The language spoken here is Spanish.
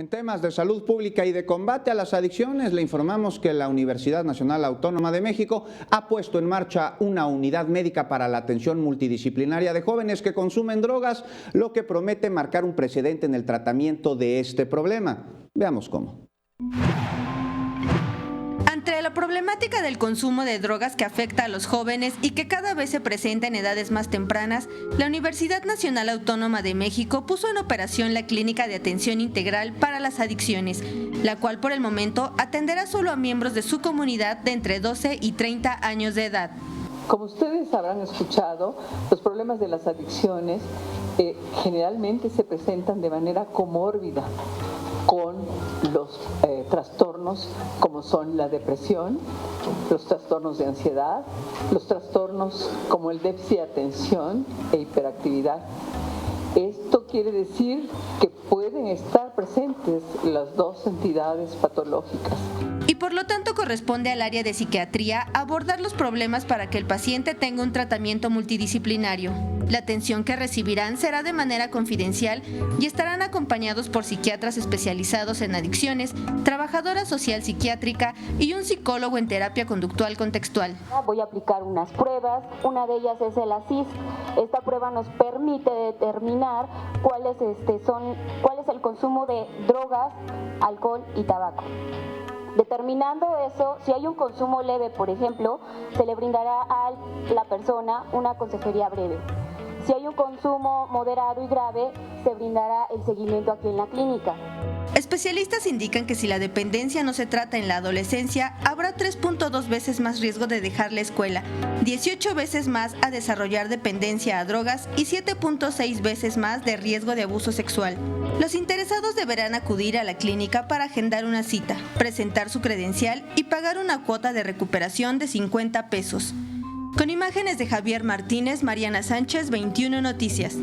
En temas de salud pública y de combate a las adicciones, le informamos que la Universidad Nacional Autónoma de México ha puesto en marcha una unidad médica para la atención multidisciplinaria de jóvenes que consumen drogas, lo que promete marcar un precedente en el tratamiento de este problema. Veamos cómo. Ante la problemática del consumo de drogas que afecta a los jóvenes y que cada vez se presenta en edades más tempranas, la Universidad Nacional Autónoma de México puso en operación la Clínica de Atención Integral para las Adicciones, la cual por el momento atenderá solo a miembros de su comunidad de entre 12 y 30 años de edad. Como ustedes habrán escuchado, los problemas de las adicciones generalmente se presentan de manera comórbida con los trastornos como son la depresión, los trastornos de ansiedad, los trastornos como el déficit de atención e hiperactividad. Esto quiere decir que pueden estar presentes las dos entidades patológicas. Y por lo tanto corresponde al área de psiquiatría abordar los problemas para que el paciente tenga un tratamiento multidisciplinario. La atención que recibirán será de manera confidencial y estarán acompañados por psiquiatras especializados en adicciones, trabajadora social psiquiátrica y un psicólogo en terapia conductual contextual. Voy a aplicar unas pruebas, una de ellas es el ASIS. Esta prueba nos permite determinar cuál es el consumo de drogas, alcohol y tabaco. Determinando eso, si hay un consumo leve, por ejemplo, se le brindará a la persona una consejería breve. Si hay un consumo moderado y grave, se brindará el seguimiento aquí en la clínica. Especialistas indican que si la dependencia no se trata en la adolescencia, habrá 3.2 veces más riesgo de dejar la escuela, 18 veces más a desarrollar dependencia a drogas y 7.6 veces más de riesgo de abuso sexual. Los interesados deberán acudir a la clínica para agendar una cita, presentar su credencial y pagar una cuota de recuperación de 50 pesos. Con imágenes de Javier Martínez, Mariana Sánchez, 21 Noticias.